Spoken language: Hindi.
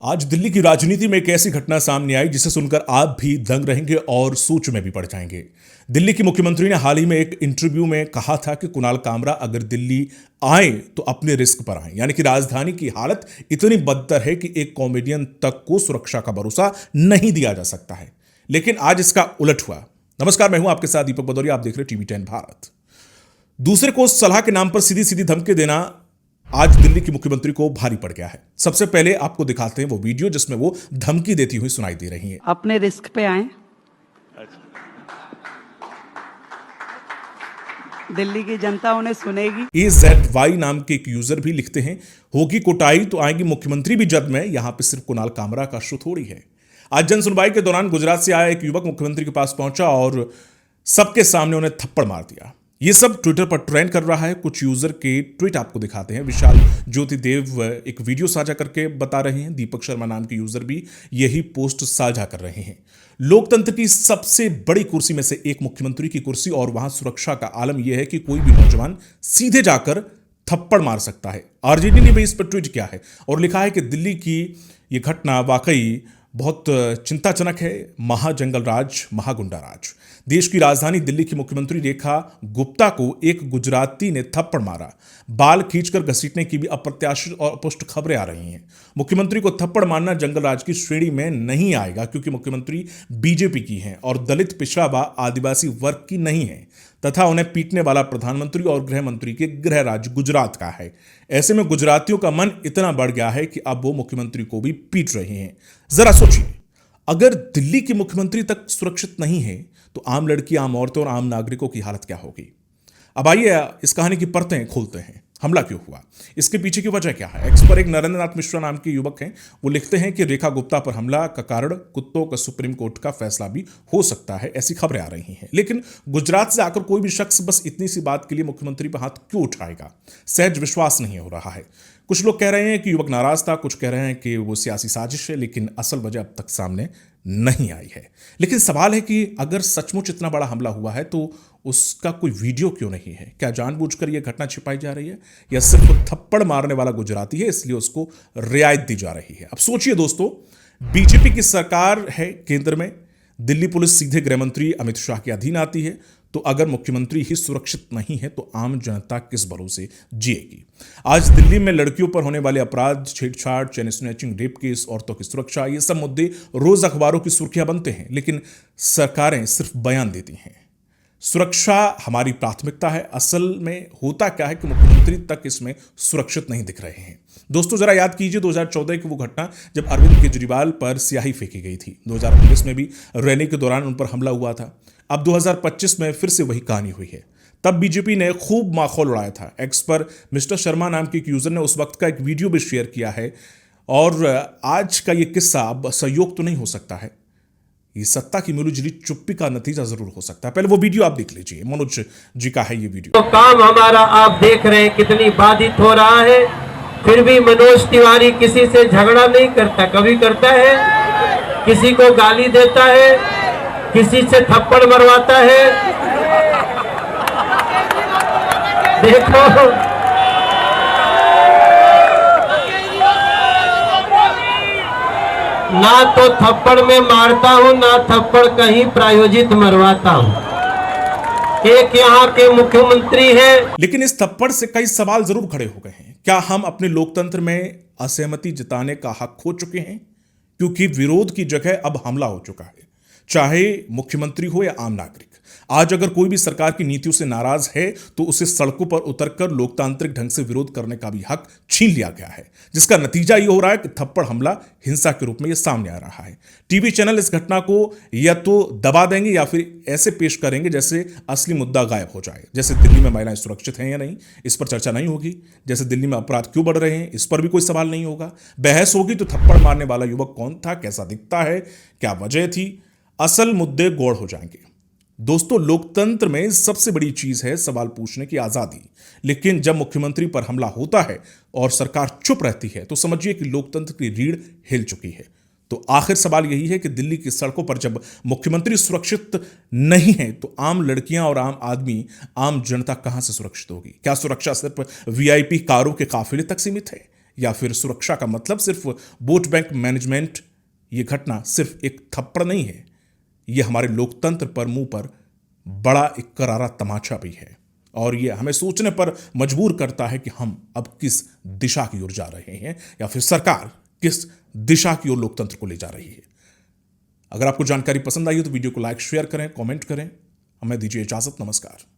आज दिल्ली की राजनीति में एक ऐसी घटना सामने आई जिसे सुनकर आप भी दंग रहेंगे और सोच में भी पड़ जाएंगे। दिल्ली की मुख्यमंत्री ने हाल ही में एक इंटरव्यू में कहा था कि कुणाल कामरा अगर दिल्ली आए तो अपने रिस्क पर आए, यानी कि राजधानी की हालत इतनी बदतर है कि एक कॉमेडियन तक को सुरक्षा का भरोसा नहीं दिया जा सकता है। लेकिन आज इसका उलट हुआ। नमस्कार, मैं हूं आपके साथ दीपक भदौरिया, आप देख रहे टीवी 10 भारत। दूसरे को सलाह के नाम पर सीधी सीधी धमकी देना आज दिल्ली की मुख्यमंत्री को भारी पड़ गया है। सबसे पहले आपको दिखाते हैं वो वीडियो जिसमें वो धमकी देती हुई सुनाई दे रही हैं। अपने रिस्क पे आए। दिल्ली की जनता उन्हें सुनेगी। AZY नाम के एक यूजर भी लिखते हैं, होगी कुटाई तो आएगी मुख्यमंत्री भी जद में। यहां पे सिर्फ कुणाल कामरा का शो थोड़ी है। आज जन सुनवाई के दौरान गुजरात से आया एक युवक मुख्यमंत्री के पास पहुंचा और सबके सामने उन्हें थप्पड़ मार दिया। ये सब ट्विटर पर ट्रेंड कर रहा है। कुछ यूजर के ट्वीट आपको दिखाते हैं। विशाल ज्योति देव एक वीडियो साझा करके बता रहे हैं, दीपक शर्मा नाम के यूजर भी यही पोस्ट साझा कर रहे हैं। लोकतंत्र की सबसे बड़ी कुर्सी में से एक मुख्यमंत्री की कुर्सी, और वहां सुरक्षा का आलम यह है कि कोई भी नौजवान सीधे जाकर थप्पड़ मार सकता है। आरजेडी ने भी इस पर ट्वीट किया है और लिखा है कि दिल्ली की यह घटना वाकई बहुत चिंताजनक है। महाजंगल राज, महागुंडा राज। देश की राजधानी दिल्ली की मुख्यमंत्री रेखा गुप्ता को एक गुजराती ने थप्पड़ मारा। बाल खींचकर घसीटने की भी अप्रत्याशित और अपुष्ट खबरें आ रही हैं। मुख्यमंत्री को थप्पड़ मारना जंगल राज की श्रेणी में नहीं आएगा, क्योंकि मुख्यमंत्री बीजेपी की हैं और दलित, पिछड़ा व आदिवासी वर्ग की नहीं है, तथा उन्हें पीटने वाला प्रधानमंत्री और गृह मंत्री के गृह राज्य गुजरात का है। ऐसे में गुजरातियों का मन इतना बढ़ गया है कि अब वो मुख्यमंत्री को भी पीट रहे हैं। जरा सोचिए, अगर दिल्ली की मुख्यमंत्री तक सुरक्षित नहीं है तो आम लड़की, आम औरतों और आम नागरिकों की हालत क्या होगी। अब आइए इस कहानी की परतें खोलते हैं। हमला क्यों हुआ, इसके पीछे की वजह क्या है। एक्स पर एक नरेंद्र नाथ मिश्रा नाम के युवक हैं। वो लिखते हैं कि रेखा गुप्ता पर हमला का कारण कुत्तों का सुप्रीम कोर्ट का फैसला भी हो सकता है, ऐसी खबरें आ रही हैं। लेकिन गुजरात से आकर कोई भी शख्स बस इतनी सी बात के लिए मुख्यमंत्री पर हाथ क्यों उठाएगा, सहज विश्वास नहीं हो रहा है। कुछ लोग कह रहे हैं कि युवक नाराज था, कुछ कह रहे हैं कि वो सियासी साजिश है, लेकिन असल वजह अब तक सामने नहीं आई है। लेकिन सवाल है कि अगर सचमुच इतना बड़ा हमला हुआ है तो उसका कोई वीडियो क्यों नहीं है। क्या जानबूझकर यह घटना छिपाई जा रही है, या सिर्फ थप्पड़ मारने वाला गुजराती है इसलिए उसको रियायत दी जा रही है। अब सोचिए दोस्तों, बीजेपी की सरकार है केंद्र में, दिल्ली पुलिस सीधे गृह मंत्री अमित शाह के अधीन आती है, तो अगर मुख्यमंत्री ही सुरक्षित नहीं है तो आम जनता किस भरोसे जिएगी। आज दिल्ली में लड़कियों पर होने वाले अपराध, छेड़छाड़, चेन स्नैचिंग, रेप केस, औरतों की सुरक्षा, ये सब मुद्दे रोज अखबारों की सुर्खियां बनते हैं, लेकिन सरकारें सिर्फ बयान देती हैं। सुरक्षा हमारी प्राथमिकता है। असल में होता क्या है कि मुख्यमंत्री तक इसमें सुरक्षित नहीं दिख रहे हैं। दोस्तों जरा याद कीजिए 2014 की वो घटना जब अरविंद केजरीवाल पर स्याही फेंकी गई थी। 2019 में भी रैली के दौरान उन पर हमला हुआ था। अब 2025 में फिर से वही कहानी हुई है। तब बीजेपी ने खूब माखौल उड़ाया था। एक्स पर मिस्टर शर्मा नाम के एक यूजर ने उस वक्त का एक वीडियो भी शेयर किया है। और आज का ये किस्सा अब संयोग तो नहीं हो सकता है, ये सत्ता की मिलीजुली चुप्पी का नतीजा जरूर हो सकता है। पहले वो वीडियो आप देख लीजिए, मनोज जी का है ये वीडियो। तो काम हमारा आप देख रहे हैं कितनी बाधित हो रहा है, फिर भी मनोज तिवारी किसी से झगड़ा नहीं करता। कभी करता है, किसी को गाली देता है, किसी से थप्पड़ मरवाता है। देखो, ना तो थप्पड़ में मारता हूं, ना थप्पड़ कहीं प्रायोजित मरवाता हूं। एक यहाँ के मुख्यमंत्री हैं। लेकिन इस थप्पड़ से कई सवाल जरूर खड़े हो गए हैं। क्या हम अपने लोकतंत्र में असहमति जताने का हक खो चुके हैं, क्योंकि विरोध की जगह अब हमला हो चुका है, चाहे मुख्यमंत्री हो या आम नागरिक। आज अगर कोई भी सरकार की नीतियों से नाराज है तो उसे सड़कों पर उतरकर लोकतांत्रिक ढंग से विरोध करने का भी हक छीन लिया गया है, जिसका नतीजा ये हो रहा है कि थप्पड़ हमला हिंसा के रूप में ये सामने आ रहा है। टीवी चैनल इस घटना को या तो दबा देंगे या फिर ऐसे पेश करेंगे जैसे असली मुद्दा गायब हो जाए। जैसे दिल्ली में महिलाएं सुरक्षित हैं या नहीं, इस पर चर्चा नहीं होगी। जैसे दिल्ली में अपराध क्यों बढ़ रहे हैं, इस पर भी कोई सवाल नहीं होगा। बहस होगी तो थप्पड़ मारने वाला युवक कौन था, कैसा दिखता है, क्या वजह थी, असल मुद्दे गौड़ हो जाएंगे। दोस्तों लोकतंत्र में सबसे बड़ी चीज है सवाल पूछने की आजादी। लेकिन जब मुख्यमंत्री पर हमला होता है और सरकार चुप रहती है तो समझिए कि लोकतंत्र की रीढ़ हिल चुकी है। तो आखिर सवाल यही है कि दिल्ली की सड़कों पर जब मुख्यमंत्री सुरक्षित नहीं है तो आम लड़कियां और आम आदमी, आम जनता कहां से सुरक्षित होगी। क्या सुरक्षा सिर्फ वीआईपी कारों के काफिले तक सीमित है, या फिर सुरक्षा का मतलब सिर्फ वोट बैंक मैनेजमेंट? ये घटना सिर्फ एक थप्पड़ नहीं है, ये हमारे लोकतंत्र पर मुंह पर बड़ा एक करारा तमाचा भी है और ये हमें सोचने पर मजबूर करता है कि हम अब किस दिशा की ओर जा रहे हैं या फिर सरकार किस दिशा की ओर लोकतंत्र को ले जा रही है। अगर आपको जानकारी पसंद आई हो तो वीडियो को लाइक शेयर करें, कमेंट करें। हमें दीजिए इजाजत। नमस्कार।